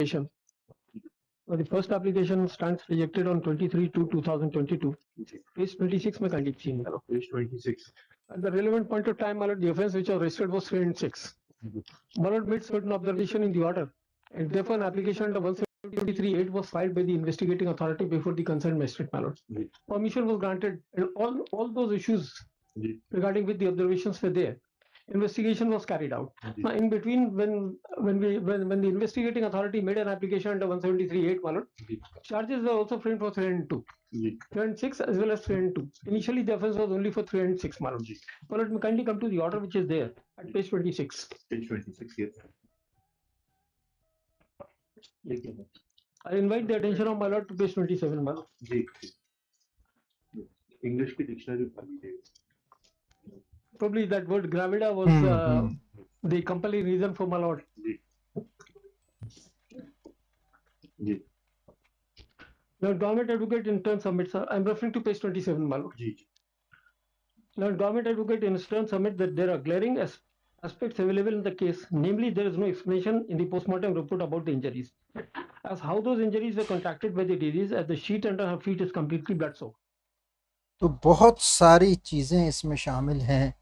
application. The first application stands rejected on 23/2/2022. Page 26 में कंडीट थी. Page 26. At the relevant point of time, the offence which was registered was 3 and 6. Malad made certain observation in the order, and therefore an application under 173(8) was filed by the investigating authority before the concerned magistrate. Malad. Permission was granted, and all those issues regarding with the observations were there. Investigation was carried out. Now, in between, when the investigating authority made an application under 173(8), Malad, charges were also framed for 3 and 2. 3 and 6 as well as 3 and 2. Initially, the offence was only for 3 and 6, Malad. Well, let me kindly come to the order which is there at page 26. Page 26, yes. I invite the attention of my lord to page 27, Malad. English की dictionary खाली है. Probably that word gravida was the compelling reason for my lord. Now, government advocate in turn submits. I'm referring to page 27, my lord. Now, government advocate in turn submit that there are glaring aspects available in the case. Namely, there is no explanation in the postmortem report about the injuries, as how those injuries were contracted by the disease, as the sheet under her feet is completely blood soaked. तो बहुत सारी चीज़ें इसमें शामिल हैं.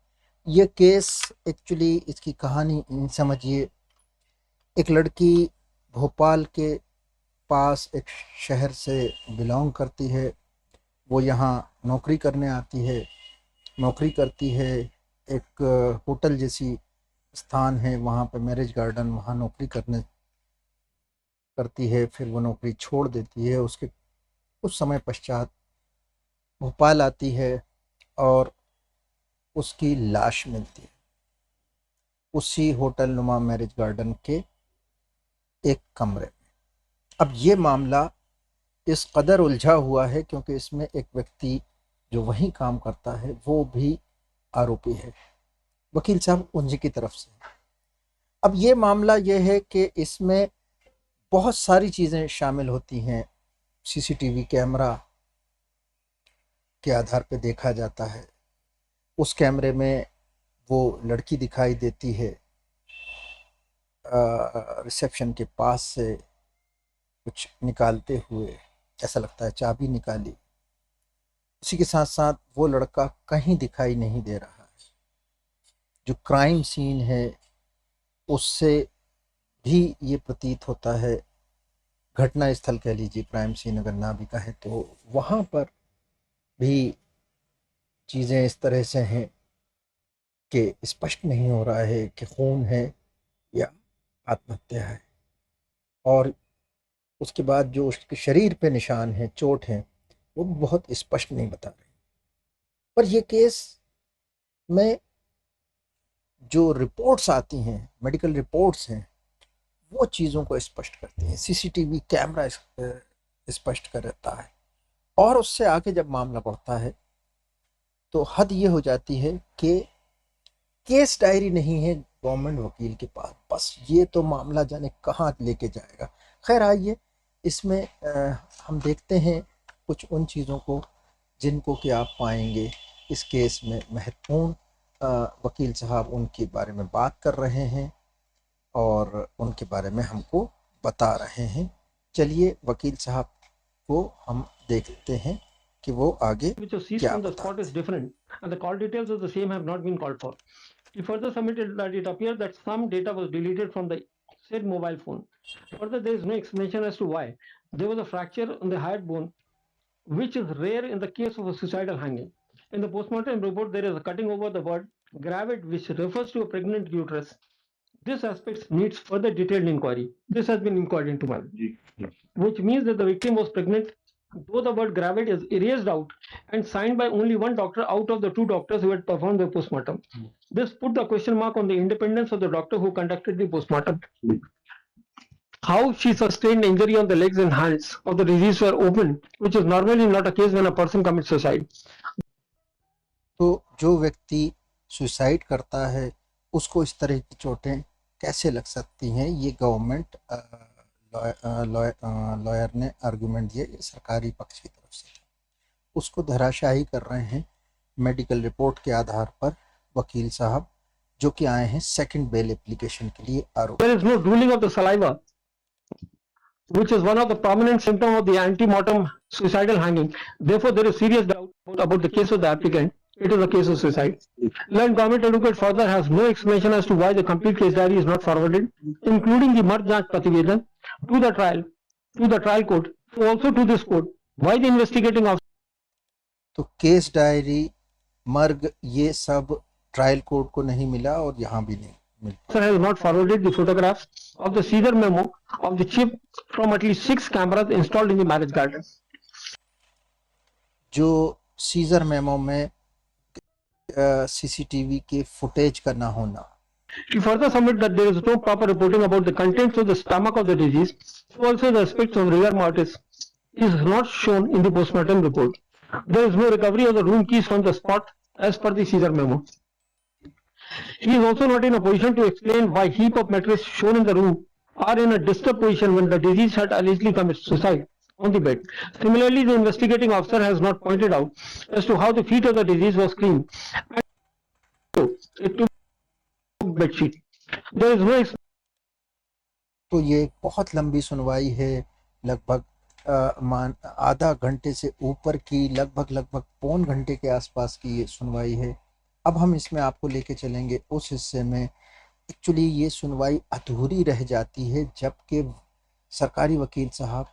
ये case actually इसकी कहानी समझिए. एक लड़की भोपाल के पास एक शहर से बिलोंग करती है. वो यहाँ नौकरी करने आती है, नौकरी करती है. एक होटल जैसी स्थान है, वहाँ पे मैरिज गार्डन, वहाँ नौकरी करती है. फिर वो नौकरी छोड़ देती है. उसके कुछ समय पश्चात भोपाल आती है और उसकी लाश मिलती है उसी होटल नुमा मैरिज गार्डन के एक कमरे में. अब ये मामला इस कदर उलझा हुआ है क्योंकि इसमें एक व्यक्ति जो वहीं काम करता है वो भी आरोपी है. वकील साहब उन्हीं की तरफ से. अब ये मामला ये है कि इसमें बहुत सारी चीज़ें शामिल होती हैं. सीसीटीवी कैमरा के आधार पे देखा जाता है. उस कैमरे में वो लड़की दिखाई देती है रिसेप्शन के पास से कुछ निकालते हुए. ऐसा लगता है चाबी निकाली. उसी के साथ साथ वो लड़का कहीं दिखाई नहीं दे रहा है. जो क्राइम सीन है उससे भी ये प्रतीत होता है, घटना स्थल कह लीजिए, क्राइम सीन अगर ना भी कहे तो, वहाँ पर भी चीज़ें इस तरह से हैं कि स्पष्ट नहीं हो रहा है कि खून है या आत्महत्या है. और उसके बाद जो उसके शरीर पे निशान हैं, चोट हैं, वो बहुत स्पष्ट नहीं बता रहे. पर ये केस में जो रिपोर्ट्स आती हैं, मेडिकल रिपोर्ट्स हैं, वो चीज़ों को स्पष्ट करती हैं. सीसीटीवी कैमरा स्पष्ट करता है. और उससे आगे जब मामला बढ़ता है तो हद ये हो जाती है कि केस डायरी नहीं है गवर्नमेंट वकील के पास. बस ये तो मामला जाने कहाँ लेके जाएगा. खैर, आइए इसमें हम देखते हैं कुछ उन चीज़ों को जिनको कि आप पाएंगे इस केस में महत्वपूर्ण. वकील साहब उनके बारे में बात कर रहे हैं और उनके बारे में हमको बता रहे हैं. चलिए वकील साहब को हम देखते हैं कि वो आगे क्या spot is different and the call details of the same have not been called for. He further submitted that it appears that some data was deleted from the said mobile phone. Further, there is no explanation as to why there was a fracture on the hyoid bone, which is rare in the case of a suicidal hanging. In the postmortem report, there is a cutting over the word gravid, which refers to a pregnant uterus. This aspect needs further detailed inquiry. This has been inquired into, which means that the victim was pregnant, though the word gravid is erased out and signed by only one doctor out of the two doctors who had performed the postmortem. This put the question mark on the independence of the doctor who conducted the postmortem. How she sustained injury on the legs and hands of the deceased were open, which is normally not a case when a person commits suicide. तो जो व्यक्ति suicide करता है उसको इस तरह की चोटें कैसे लग सकती हैं, ये गवर्नमेंट लॉयर ने आर्गुमेंट दिए. ये सरकारी पक्ष की तरफ से उसको धराशायी कर रहे हैं मेडिकल रिपोर्ट के आधार पर वकील साहब, जो कि आए हैं सेकंड बेल एप्लीकेशन के लिए आरोप. There is no drooling of the saliva which is one of the prominent symptoms of the ante-mortem suicidal hanging. Therefore, there is serious doubt about the case of the applicant. It is a case of suicide. Learned government advocate further has no explanation as to why the complete case diary is not forwarded, including the Marg Janch Prativedan, to the trial court, also to this court. Why the investigating officer तो case diary, मर्ग, ये सब trial court को नहीं मिला और यहाँ भी नहीं मिला। has not forwarded the photographs of the Caesar memo of the chip from at least 6 cameras installed in the marriage garden. जो सीजर मेमो में सीसीटीवी के फुटेज का ना होना। He further submit that there is no proper reporting about the contents of the stomach of the disease. Also, the aspects of rigor mortis is not shown in the postmortem report. There is no recovery of the room keys from the spot as per the Caesar memo. He is also not in a position to explain why heap of mattress shown in the room are in a disturbed position when the deceased had allegedly committed suicide on the bed. Similarly, the investigating officer has not pointed out as to how the feet of the deceased was cleaned and it took bedsheet. There is no तो ये एक बहुत लंबी सुनवाई है, लगभग आधा घंटे से ऊपर की, लगभग पौन घंटे के आसपास की ये सुनवाई है। अब हम इसमें आपको लेके चलेंगे उस हिस्से में एक्चुअली ये सुनवाई अधूरी रह जाती है जबकि सरकारी वकील साहब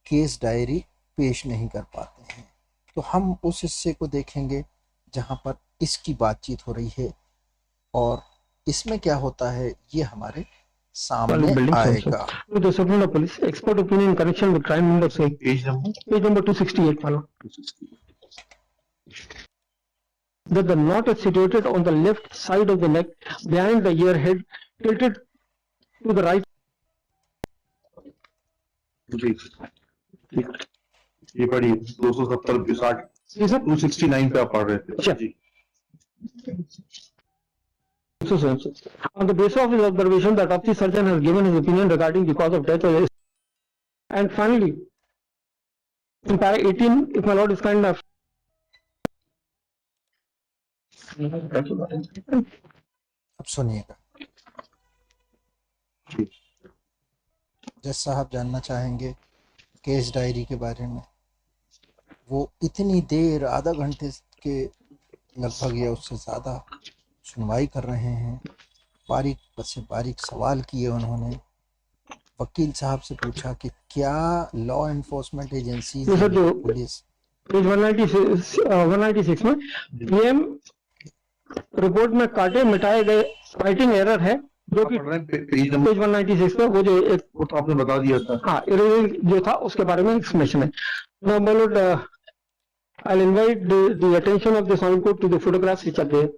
केस डायरी पेश नहीं कर पाते हैं। तो हम उस हिस्से को देखेंगे जहां पर इसकी बातचीत हो रही है और इसमें क्या होता है ये हमारे सामने आएगा। The Supreme Court Police expert opinion in connection with crime number say Page page number number 268 follow 260. that the knot is situated on the left side of the neck behind the ear head tilted to the right. जी ये पढ़िए 270 60 जी sir 269 पे आप पढ़ रहे थे। अच्छा। जी On the basis of his observation that the surgeon has given his opinion regarding the cause of death or and finally in para 18 if my lord is kind enough अब सुनिएगा। जी जज साहब जानना चाहेंगे केस डायरी के बारे में। वो इतनी देर, आधा घंटे के लगभग या उससे ज़्यादा सुनवाई कर रहे हैं। बारीक से बारीक सवाल किए उन्होंने। वकील साहब से पूछा कि क्या law enforcement agency, police, page 196 में पीएम रिपोर्ट में काटे मिटाए गए राइटिंग एरर है जो कि पेज नंबर पेज 196 पे वो जो एक वो तो आपने बता दिया था। हाँ एरर जो था उसके बारे में एक्सप्लेनेशन है। Now, my lord, I'll invite the attention of the Supreme Court to the photographs which are there.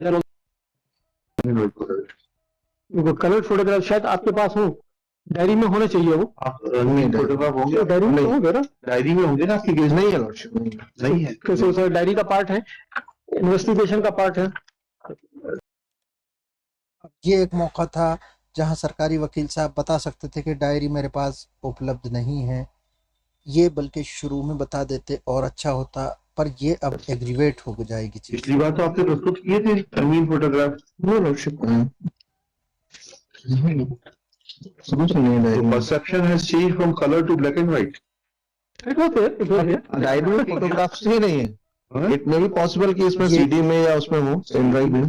There are coloured photograph शायद आपके पास हो, डायरी में होने चाहिए वो। आप रंगीन फोटोग्राफ होंगे डायरी में होंगे ना? डायरी में होंगे ना आपकी केस नहीं है लॉर्डशिप नहीं है कैसे सर डायरी का पार्ट है, इन्वेस्टिगेशन का पार्ट है। ये एक मौका था जहां सरकारी वकील साहब बता सकते थे कि डायरी मेरे पास उपलब्ध नहीं है, ये बल्कि शुरू में बता देते और अच्छा होता, पर ये अब एग्रीवेट हो जाएगी चीज। पिछली बार तो आपने प्रस्तुत किए थे रंगीन photograph. No lordship perception has change from colour to black and white. It was their diary में फोटोग्राफ्स ही नहीं है। इट मे बी पॉसिबल कि इसमें सीडी में या उसमें हो पेन ड्राइव में।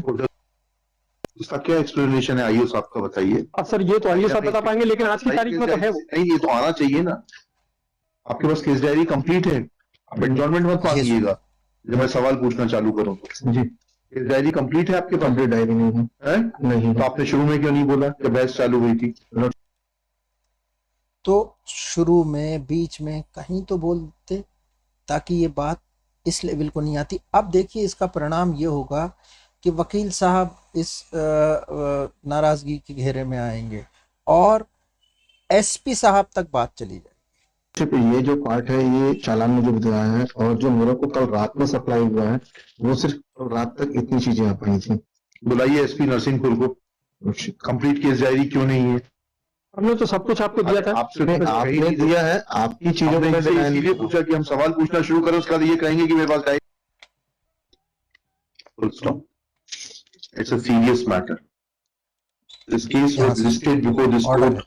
उसका क्या एक्सप्लेनेशन है आइए साहब का बताइए। अब सर ये तो आइए सब बता पाएंगे, लेकिन आज की तारीख में तो है वो। नहीं ये तो आना चाहिए ना, आपके पास केस डायरी कंप्लीट है, आप एडजॉर्नमेंट मत मांगिएगा जब मैं सवाल पूछना चालू करूं। जी केस डायरी कंप्लीट है आपके पास? कंप्लीट डायरी नहीं है। नहीं तो आपने शुरू में क्यों नहीं बोला जब बहस चालू हुई थी? तो शुरू में बीच में कहीं तो बोलते ताकि ये बात इस लेवल को नहीं आती। अब देखिए इसका परिणाम ये होगा कि वकील साहब इस नाराजगी के घेरे में आएंगे और एसपी साहब तक बात चली जाएगी। ये जो पार्ट है ये चालान में जो बताया है और जो मेरे को कल रात में सप्लाई हुआ है वो सिर्फ रात तक इतनी चीजें आ पाई थी। बुलाइए एसपी नरसिंहपुर को, कंप्लीट केस डायरी क्यों नहीं है? हमने तो सब कुछ आपको दिया था। आपसे आपने दिया है, आपकी चीजों हमने को इनसे इसीलिए पूछा कि हम सवाल पूछना शुरू करें, उसके बाद ये कहेंगे कि मेरे पास diary. Full stop. It's a serious matter. This case was listed before this court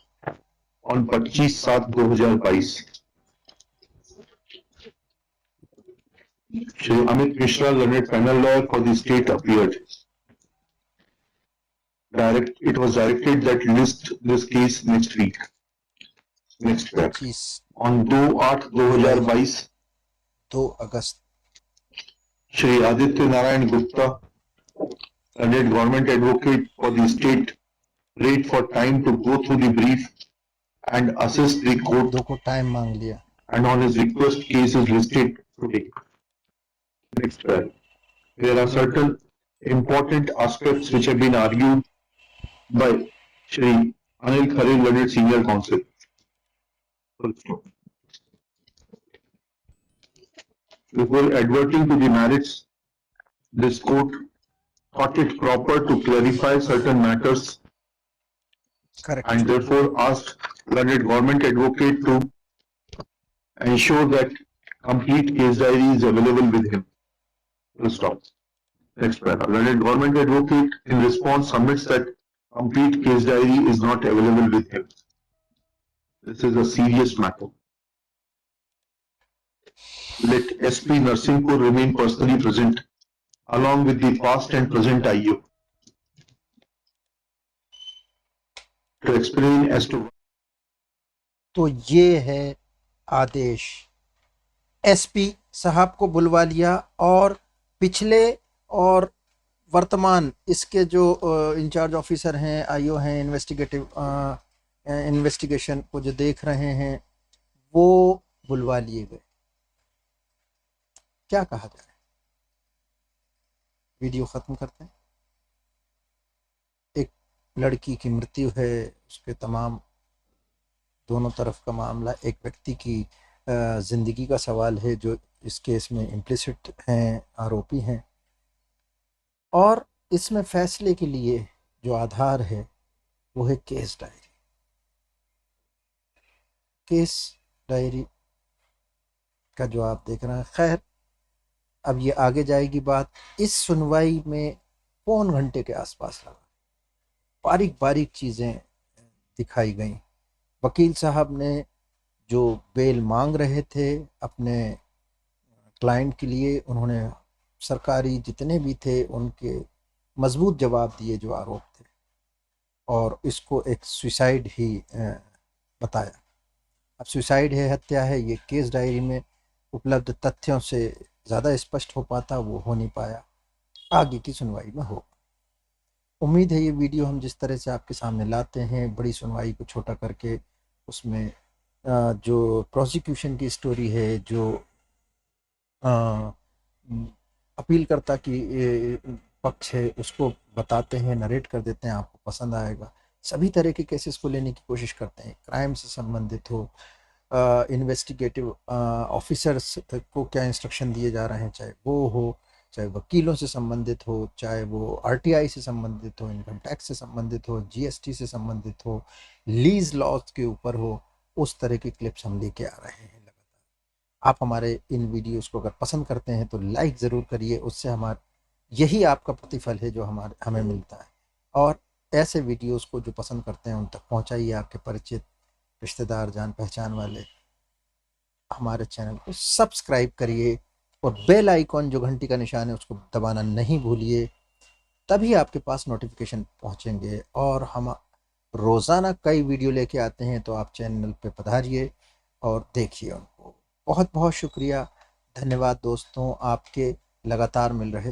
on 25/7/2022. Shri Amit Mishra, learned panel lawyer for the state, appeared. It was directed that list this case next week. Next back. 25 On 2/8/2022, 2 August Shri Aditya Narayan Gupta, learned government advocate for the state, prayed for time to go through the brief and assess the court, 2 को time मांग लिया. and on his request, case is listed today. Next paragraph. There are certain important aspects which have been argued by Shri Anil Khare, learned senior counsel. Before adverting to the merits, this court thought it proper to clarify certain matters correct. and therefore asked learned government advocate to ensure that complete case diary is available with him. Full stop. Next paragraph. Learned government advocate in response submits that complete case diary is not available with him. This is a serious matter. Let SP Narsinghpur remain personally present along with the past and present IU to explain as to तो ये है आदेश. SP साहब को बुलवा लिया और पिछले और वर्तमान इसके जो इंचार्ज ऑफिसर हैं, आईओ हैं, इन्वेस्टिगेशन को जो देख रहे हैं वो बुलवा लिए गए. क्या कहा जाए. वीडियो ख़त्म करते हैं. एक लड़की की मृत्यु है, उसके तमाम दोनों तरफ का मामला, एक व्यक्ति की ज़िंदगी का सवाल है जो इस केस में इम्प्लिसिट हैं, आरोपी हैं, और इसमें फैसले के लिए जो आधार है वो है केस डायरी. केस डायरी का जो आप देख रहे हैं, खैर अब ये आगे जाएगी बात. इस सुनवाई में पौन घंटे के आसपास लगा. बारीक बारीक चीज़ें दिखाई गई. वकील साहब ने जो बेल मांग रहे थे अपने क्लाइंट के लिए, उन्होंने सरकारी जितने भी थे उनके मजबूत जवाब दिए जो आरोप थे, और इसको एक सुसाइड ही बताया. अब सुसाइड है, हत्या है, ये केस डायरी में उपलब्ध तथ्यों से ज़्यादा स्पष्ट हो पाता, वो हो नहीं पाया. आगे की सुनवाई में होगा. उम्मीद है ये वीडियो हम जिस तरह से आपके सामने लाते हैं, बड़ी सुनवाई को छोटा करके, उसमें जो प्रोसिक्यूशन की स्टोरी है, जो अपीलकर्ता की पक्ष है, उसको बताते हैं, नरेट कर देते हैं, आपको पसंद आएगा. सभी तरह के केसेस को लेने की कोशिश करते हैं. क्राइम से संबंधित हो, इन्वेस्टिगेटिव ऑफिसर्स को क्या इंस्ट्रक्शन दिए जा रहे हैं, चाहे वो हो, चाहे वकीलों से संबंधित हो, चाहे वो आरटीआई से संबंधित हो, इनकम टैक्स से संबंधित हो, जीएसटी से संबंधित हो, लीज लॉज के ऊपर हो, उस तरह की क्लिप्स हम लेके आ रहे हैं लगातार. आप हमारे इन वीडियोस को अगर पसंद करते हैं तो लाइक ज़रूर करिए. उससे यही आपका प्रतिफल है जो हमें मिलता है. और ऐसे वीडियोस को जो पसंद करते हैं उन तक पहुंचाइए. आपके परिचित, रिश्तेदार, जान पहचान वाले. हमारे चैनल को सब्सक्राइब करिए और बेल आइकॉन जो घंटी का निशान है उसको दबाना नहीं भूलिए. तभी आपके पास नोटिफिकेशन पहुंचेंगे. और हम रोज़ाना कई वीडियो लेके आते हैं, तो आप चैनल पे पधारिए और देखिए उनको. बहुत बहुत शुक्रिया, धन्यवाद दोस्तों, आपके लगातार मिल रहे